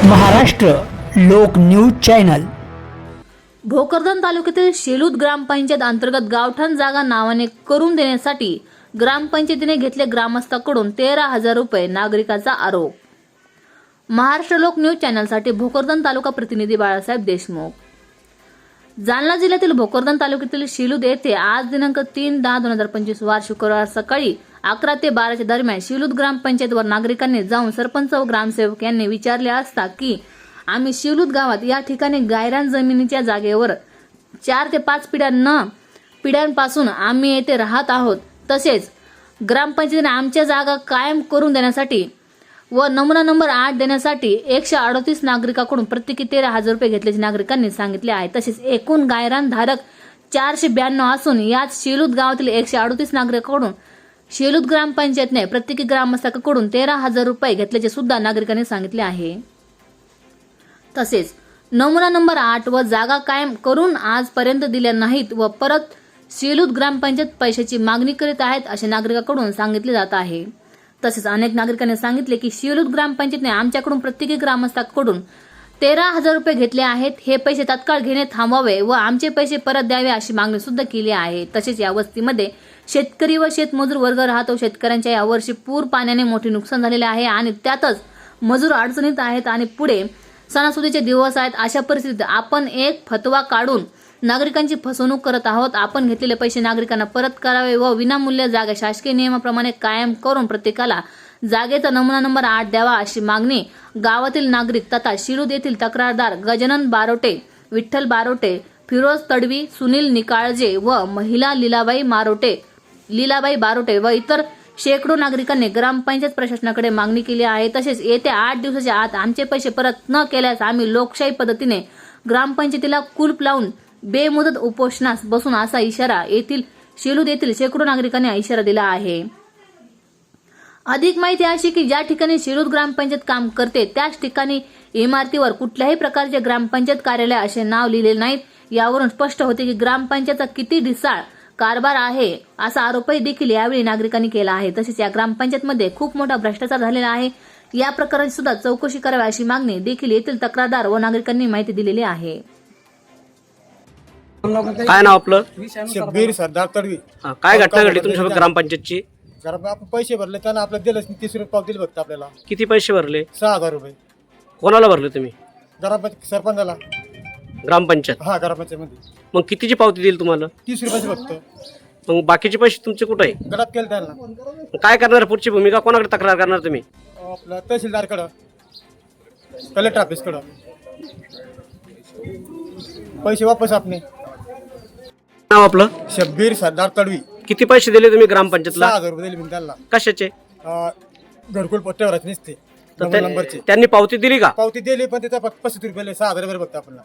महाराष्ट्र लोक news channel. Bhokardan तालुक्यातील शेलूद ग्रामपंचायत अंतर्गत गावठाण जागा नावाने करून देण्यासाठी ग्रामपंचायतीने घेतले ग्रामस्थांकडून 13,000 रुपये, नागरिकाचा आरोप। महाराष्ट्र लोक न्यूज चॅनलसाठी भोकरदन तालुका प्रतिनिधी बाळासाहेब देशमुख। जालना जिल्ह्यातील भोकरदन तालुक्यातील शेलूद येथे आज दिनांक 3/10/2025 वार शुक्रवार सकाळी 11 ते 12 दरम्यान शेलूद ग्रामपंचायतवर नागरिकांनी जाऊन सरपंच व ग्रामसेवक यांनी विचारले असता की आम्ही शेलूद गावात या ठिकाणी गायरान जमिनीच्या जागेवर 4 ते 5 पिढ्यांपासून आम्ही येथे राहत आहोत। तसेच ग्रामपंचायतीने आमच्या जागा कायम करून देण्यासाठी व नमुना नंबर 8 देण्यासाठी 138 नागरिकांकडून प्रत्येकी 13,000 रुपये घेतल्याचे नागरिकांनी सांगितले आहे। तसेच एकूण गायरान धारक 492 असून यात शेलूद गावातील 138 नागरिकांकडून शेलूद ग्रामपंचायतने प्रत्येकी ग्रामस्थांकडून 13,000 रुपये घेतल्याचे सुद्धा नागरिकांनी सांगितले आहे। तसेच नमुना नंबर 8 व जागा कायम करून आजपर्यंत दिल्या नाहीत व परत शेलूद ग्रामपंचायत पैशाची मागणी करीत आहेत असे नागरिकांकडून सांगितले जात आहे। तसेच अनेक नागरिकांनी सांगितले की शेलूद ग्रामपंचायतने आमच्याकडून प्रत्येकी ग्रामस्थांकडून 13,000 रुपये घेतले आहेत, हे पैसे तात्काळ घेणे थांबवावे व आमचे पैसे परत द्यावे अशी मागणी सुद्धा केली आहे। तसेच या वस्तीमध्ये शेतकरी व शेतमजूर वर्ग राहतो। शेतकऱ्यांच्या यावर्षी पूर पाण्याने मोठे नुकसान झालेले आहे आणि त्यातच मजूर अडचणीत आहेत आणि पुढे सणासुदीचे दिवस आहेत। अशा परिस्थितीत आपण एक फतवा काढून नागरिकांची फसवणूक करत आहोत। आपण घेतलेले पैसे नागरिकांना परत करावे व विनामूल्य जागा शासकीय नियमाप्रमाणे कायम करून प्रत्येकाला जागेचा नमुना नंबर 8 द्यावा अशी मागणी गावातील नागरिक तथा शेलूद येथील तक्रारदार गजानन बारोटे, विठ्ठल बारोटे, फिरोज तडवी, सुनील निकाळजे व महिला लीलाबाई बारोटे व इतर शेकडो नागरिकांनी ग्रामपंचायत प्रशासनाकडे मागणी केली आहे। तसेच येत्या 8 दिवसाच्या आत आमचे पैसे परत न केल्यास आम्ही लोकशाही पद्धतीने ग्रामपंचायतीला कुलूप लावून बेमुदत उपोषणास बसून असा इशारा शेलूद येथील शेकडो नागरिकांनी इशारा दिला आहे। अधिक माहिती अशी की ज्या ठिकाणी शेलूद ग्रामपंचायत काम करते त्याच ठिकाणी इमारतीवर कुठल्याही प्रकारचे ग्रामपंचायत कार्यालय असे नाव लिहिलेले नाहीत। यावरून स्पष्ट होते की ग्रामपंचायतचा किती ढिसाळ कारभार आहे असा आरोपही देखील यावेळी नागरिकांनी केला आहे। तसेच या ग्रामपंचायतमध्ये खूप मोठा भ्रष्टाचार झालेला आहे। या प्रकरणाची सुद्धा चौकशी करावी अशी मागणी देखील येथील तक्रारदार व नागरिकांनी माहिती दिलेली आहे। काय नाव आपलं? शब्बीर सरदार तडवी। काय घटना घडली तुमच्या ग्रामपंचायतची? आपण पैसे भरले त्यांना आपल्याला दिलंच नाही, 30 रुपये पाव दिले फक्त आपल्याला। किती पैसे भरले? 6,000 रुपये। कोणाला भरले तुम्ही? ग्रामपंचायत सरपंचाला। ग्रामपंचायत? हा, ग्रामपंचायत मध्ये। मग कितीची पावती दिली तुम्हाला? 30 रुपयाचे फक्त। मग बाकीचे पैसे तुमचे कुठे आहे? गडात केलं त्यांना। काय करणार? पुढची भूमिका कोणाकडे तक्रार करणार तुम्ही? आपलं तहसीलदारकडं, कलेक्टर ऑफिसकडं। पैसे वापस आपले। नाव आपलं? शब्बीर सरदार तडवी। किती पैसे दिले तुम्ही ग्रामपंचायतला? 6,000 रुपये दिले मी त्यांना। कशाचे? घरकुल पट्ट्यावरच नसते नंबरचे। त्यांनी पावती दिली का? पावती दिली पण त्याचा 35 रुपये 6,000 रुपये फक्त आपल्याला।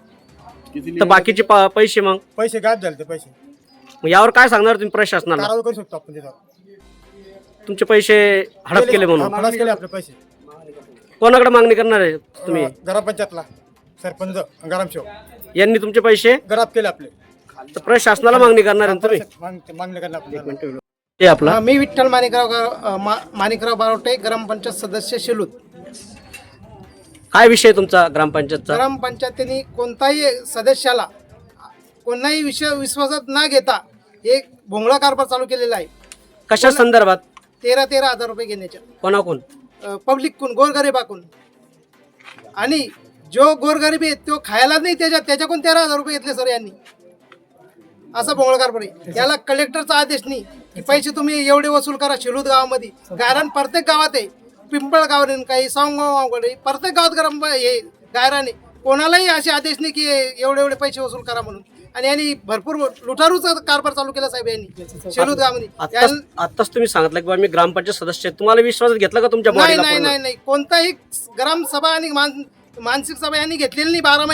तर बाकीचे पैसे? मग पैसे गायब झाले ते पैसे। मग यावर काय सांगणार तुम्ही प्रशासनाला? कारवाई करू शकतो आपण त्याच्यावर। तुमचे पैसे हडप केले म्हणून? हडप केले आपले पैसे। कोणाकडे मागणी करणार आहे तुम्ही? ग्रामपंचायतला सरपंच ग्रामसेवक यांनी तुमचे पैसे गराब केले आपले। तर प्रशासनाला मागणी करणार आहे तुम्ही? मागणी करणार आपल्याला। हे आपला? मी विठ्ठल माणिकराव बारोटे, ग्रामपंचायत सदस्य शेलूद। काय विषय तुमचा ग्रामपंचायतचा? ग्रामपंचायतीने कोणताही सदस्याला कोणाही विषय विश्वासात न घेता एक भोंगळा कारभार चालू केलेला आहे। कशा संदर्भात? 13,000 रुपये घेण्याच्या। कोणाकोण? पब्लिककून, गोरगरिबाकून। आणि जो गोरगरीब आहे तो खायला नाही त्याच्याकडून 13,000 रुपये घेतले सर यांनी। असा भोंगळा कारभार आहे। याला कलेक्टरचा आदेश नाही की पैसे तुम्ही एवढे वसूल करा। शेलूद गावामध्ये गायरान प्रत्येक गावात आहे। पिंपळगाव काही सावंगावकडे प्रत्येक गावात हे गायरान आहे। कोणालाही असे आदेश नाही की एवढे पैसे वसूल करा म्हणून। आणि यांनी भरपूर लुटारूचा कारभार चालू केला साहेब यांनी शेलूद गावामध्ये। आताच तुम्ही सांगितलं की मी ग्रामपंचायत सदस्य आहे, तुम्हाला विश्वासात घेतला का तुमच्या नाही बॉडीला? नाही नाही, कोणताही ग्रामसभा आणि मानसिक सभा यांनी घेतलेली नाही। 12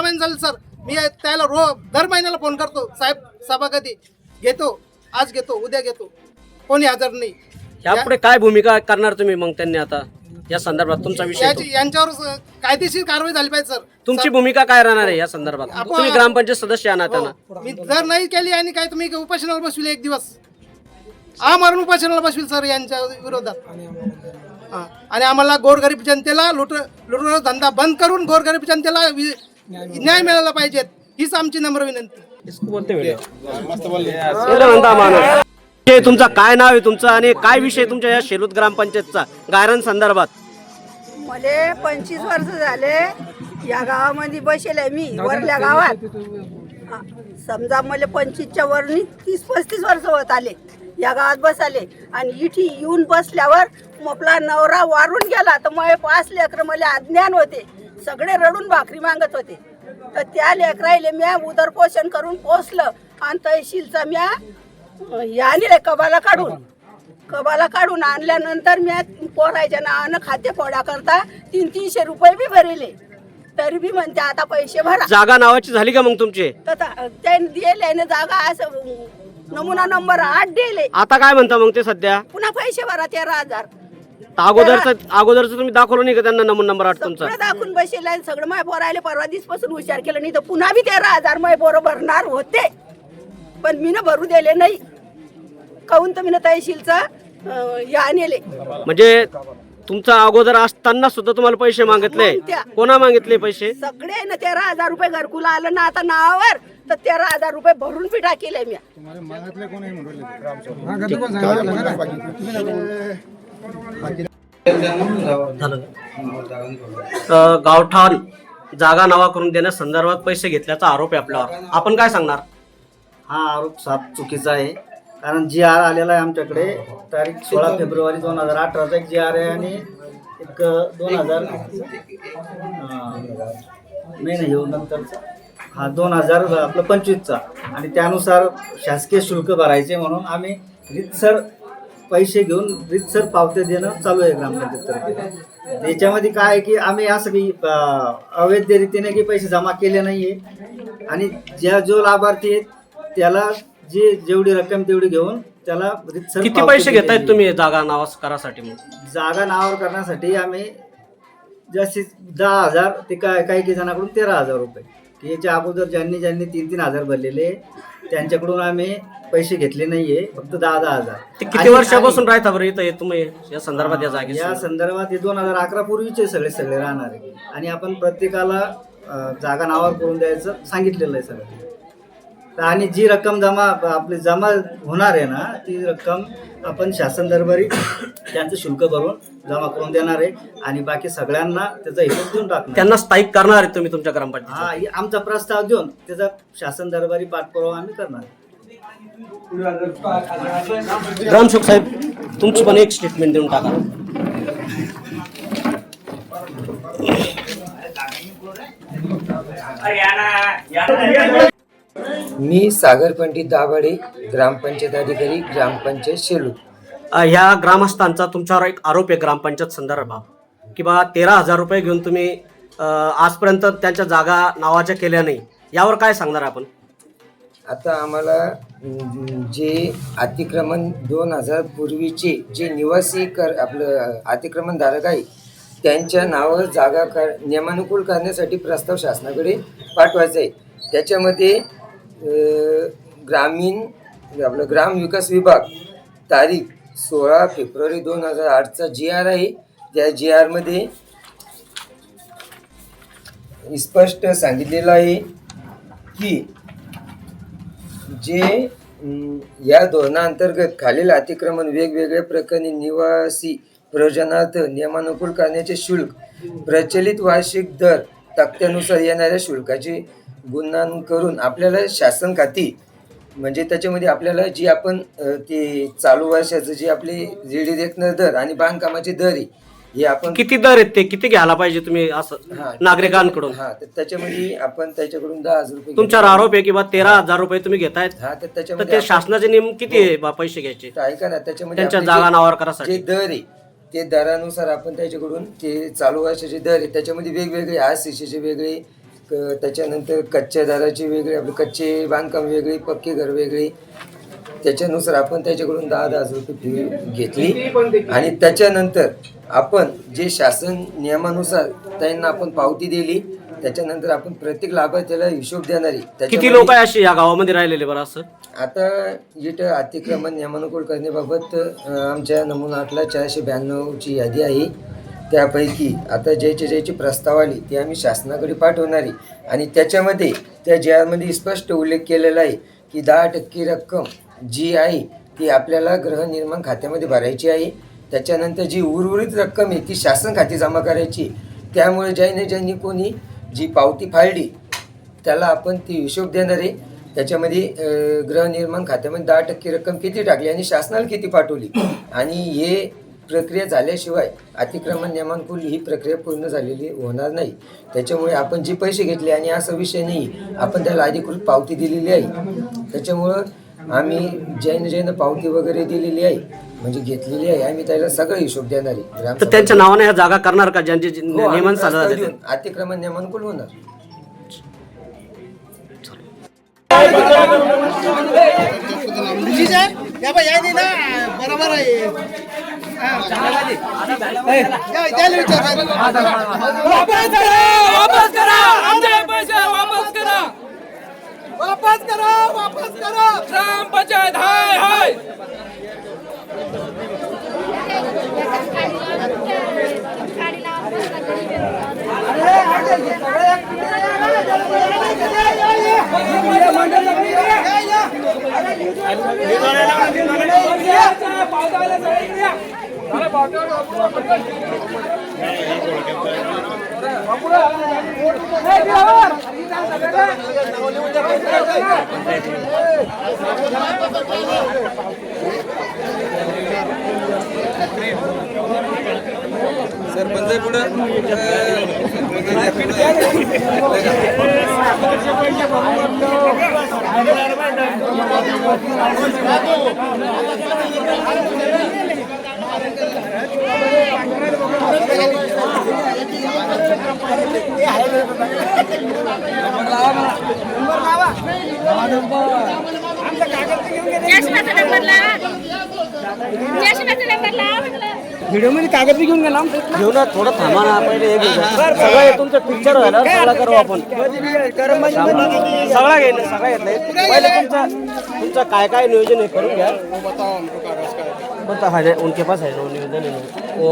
महिने झाले सर। मी त्याला दर महिन्याला फोन करतो, साहेब सभा कधी घेतो, आज घेतो, उद्या घेतो, कोणी हजर नाही। यापुढे काय भूमिका करणार तुम्ही मग? त्यांनी आता या संदर्भात तुमचा विषय यांच्यावर कायदेशीर कारवाई झाली पाहिजे सर। तुमची भूमिका काय राहणार आहे या संदर्भात? तुम्ही ग्रामपंचायत सदस्य आहात ना? मी जर नाही केली आणि काय तुम्ही उपोषणाला बसविले, एक दिवस आमरण उपोषणाला बसविल सर यांच्या विरोधात। हा. आणि आम्हाला गोरगरीब जनतेला लुटण्याचा धंदा बंद करून गोरगरीब जनतेला न्याय मिळाला पाहिजे, हीच आमची नम्र विनंती. तुमचा काय नाव आहे तुमचं आणि काय विषय तुमच्या या शेलूद ग्रामपंचायतचा गायरान संदर्भात? मले 25 वर्ष झाले या गावामध्ये बसेल आहे मी, वरल्या गावात. समजा मला 25च्या वरनी 30-35 वर्ष होत आले या गावात बसाले. आणि इथे येऊन बसल्यावर आपला नवरा वारून गेला तर मग 5 लेकरं मला अज्ञान होते, सगळे रडून भाकरी मागत होते. तर त्या लेकरायले म्या उदरपोषण करून पोसलं आणि तहसीलचा म्या आणले कबाला काढून आणल्यानंतर मी पोरायच्या नावानं खाद्य फोडा करता 300 रुपये बी भरले. तरी बी म्हणते आता पैसे भरा. जागा नावाची झाली का मग तुमची? तर त्यांनी दिले ना जागा, असं नमुना नंबर 8 दिले. आता काय म्हणता मग ते सध्या? पुन्हा पैसे भरा 13,000. अगोदरच तुम्ही दाखवलं नाही का त्यांना नंबर 8 तुमचा? सगळं दाखवून बसेल सगळं. माय पोरायले परवा दिवसपासून हुशार केलं, नाही तर पुन्हा बी 13,000 माय पोरं भरणार होते, पण मी न भरू दिले नाही. काहून तर मी तहसीलचा आणले. म्हणजे तुमचा अगोदर असताना सुद्धा तुम्हाला पैसे मागितले? कोणा मागितले पैसे? सगळे ना 13,000 रुपये घरकुल आलं ना आता नावावर, तर 13,000 रुपये भरून बी टाकेले मी. गावठाण जागा नावा करून देण्यासंदर्भात पैसे घेतल्याचा आरोप आहे आपल्यावर, आपण काय सांगणार? हा आरोप साफ चुकीचा आहे. कारण जी आर आलेला आहे आमच्याकडे तारीख 16 फेब्रुवारी 2018चा एक जी आर आहे आणि एक 2000 मे नाही येऊ नंतरचा हा 2025चा. आणि त्यानुसार शासकीय शुल्क भरायचे म्हणून आम्ही रीतसर पैसे घेऊन रीतसर पावत्या देणं चालू आहे ग्रामपंचायततर्फे. त्याच्यामध्ये काय आहे की आम्ही असं की अवैध रीतीने की पैसे जमा केले नाही आहे. आणि जो लाभार्थी आहेत त्याला जेवढी रक्कम तेवढी घेऊन त्याला रीतसर. किती पैसे घेतायत तुम्ही जागा नावास करासाठी? मग जागा नावावर करण्यासाठी आम्ही जास्तीत 10,000 ते काही जणांकडून 13,000 रुपये, की याच्या अगोदर ज्यांनी 3,000 भरलेले त्यांच्याकडून आम्ही पैसे घेतले नाहीये, फक्त 10,000. ते किती वर्षापासून राहता बरं इथं तुम्ही या संदर्भात? या संदर्भात हे 2011 पूर्वीचे सगळे राहणार आहे. आणि आपण प्रत्येकाला जागा नावावर करून द्यायचं सांगितलेलं आहे सगळं. आणि जी रक्कम जमा होणार आहे ना, ती रक्कम आपण शासन दरबारी त्यांचं शुल्क भरून जमा करून देणार आहे. आणि बाकी सगळ्यांना त्याचा हिशोब देऊन टाकणार. त्यांना स्थायिक करणार आहे तुम्ही तुमच्या ग्रामपंचायत? हा, आमचा प्रस्ताव देऊन त्याचा शासन दरबारी पाठपुरावा आम्ही करणार. ग्रामसेवक साहेब, तुमची पण एक स्टेटमेंट देऊन टाका. मी सागर पंडित दाभाडे, ग्रामपंचायत अधिकारी, ग्रामपंचायत शेलूद. ह्या ग्रामस्थांचा तुमच्यावर एक आरोप आहे ग्रामपंचायत संदर्भात, की बा 13,000 रुपये घेऊन तुम्ही आजपर्यंत त्यांच्या जागा नावाच्या केल्या नाही. यावर काय सांगणार आपण? आता आम्हाला जे अतिक्रमण 2000 पूर्वीचे जे निवासी आपलं अतिक्रमणधारक आहे त्यांच्या नावावर जागा नियमानुकूल करण्यासाठी प्रस्ताव शासनाकडे पाठवायचा आहे. त्याच्यामध्ये ग्राम विकास विभाग तारीख 16 फेब्रुवारी 2008चा जी आर आहे. त्या जी आरमध्ये स्पष्ट सांगितलेलं आहे की जे या धोरणाअंतर्गत खालील अतिक्रमण वेगवेगळ्या प्रकरणी निवासी प्रयोजनार्थ नियमानुकूल करण्याचे शुल्क प्रचलित वार्षिक दर तक्त्यानुसार येणाऱ्या शुल्काचे गुणन करून आपल्याला शासन खाती, म्हणजे त्याच्यामध्ये आपल्याला जी आपण ते चालू वर्षाचं जे आपले जीडी देखणं दर आणि बांधकामाचे दर आहे हे आपण किती दर आहेत ते किती घ्यायला पाहिजे तुम्ही असं नागरिकांकडून? हा, तर त्याच्यामध्ये आपण त्याच्याकडून 10,000 रुपये. तुमच्यावर आरोप आहे की बा 13,000 रुपये तुम्ही घेतायत. हा, तर तर त्याच्यामध्ये ते शासनाचे नियम किती आहे बा पैसे घ्यायचे ऐका ना, त्याच्यामध्ये त्यांच्या आपले जागा नावावर जे करासाठी? दर आहे ते दरानुसार आपण त्याच्याकडून ते चालू वर्षाचे दर आहे त्याच्यामध्ये वेगवेगळे RCCचे वेगळे, त्याच्यानंतर कच्च्या दराचे वेगळे, आपले कच्चे बांधकाम वेगळे, पक्के घर वेगळे. त्याच्यानुसार आपण त्याच्याकडून 10,000 रुपये फी घेतली. आणि त्याच्यानंतर आपण जे शासन नियमानुसार त्यांना आपण पावती दिली त्याच्यानंतर आपण प्रत्येक लाभार्थ्याला हिशोब देणारी. किती त्याच्यामध्ये लोक आहे अशी या गावामध्ये राहिलेले बरं असं? आता इथं अतिक्रमण नियमानुकूल करण्याबाबत आमच्या नमुना 492ची यादी आहे. त्यापैकी आता ज्याची प्रस्ताव आली ती आम्ही शासनाकडे पाठवणारी आणि त्याच्यामध्ये त्या ज्यामध्ये स्पष्ट उल्लेख केलेला आहे की 10% रक्कम जी आहे ती आपल्याला गृहनिर्माण खात्यामध्ये भरायची आहे. त्याच्यानंतर जी उर्वरित रक्कम आहे ती शासन खाती जमा करायची. त्यामुळे ज्यांनी कोणी जी पावती फाळली त्याला आपण ती हिशोब देणार आहे. त्याच्यामध्ये गृहनिर्माण खात्यामध्ये 10% रक्कम किती टाकली आणि शासनाला किती पाठवली आणि हे प्रक्रिया झाल्याशिवाय अतिक्रमण नियमानुकूल ही प्रक्रिया पूर्ण झालेली होणार नाही. त्याच्यामुळे आपण जे पैसे घेतले आणि असा विषय नाही, आपण त्याला अधिकृत पावती दिलेली आहे. त्याच्यामुळं आम्ही ज्यानं पावती वगैरे दिलेली आहे म्हणजे घेतलेली आहे आम्ही त्याला सगळं हिशोब देणार आहे. तर त्यांच्या नावाने ह्या जागा करणार का ज्यांचे हो, आम्ही नियमन प्रस्ताव झालं देऊन अतिक्रमण नियमानुकूल होणार. या बाई, या नाही ना, बरोबर आहे. हा, या, त्याला विचार. वापस करा ग्रामपंचायत हाय हाय. व्हिडिओ मध्ये कागद बी घेऊन गेला घेऊ ना, थोडं थांबा ना, पहिले हे घेऊ ना. सगळं तुमचं पिक्चर झालं सगळं करू आपण. सगळा घेतलं सगळं घेतलंय पहिले तुमचं काय नियोजन आहे करून घ्या. बता है उनके पास है नियोजन है वो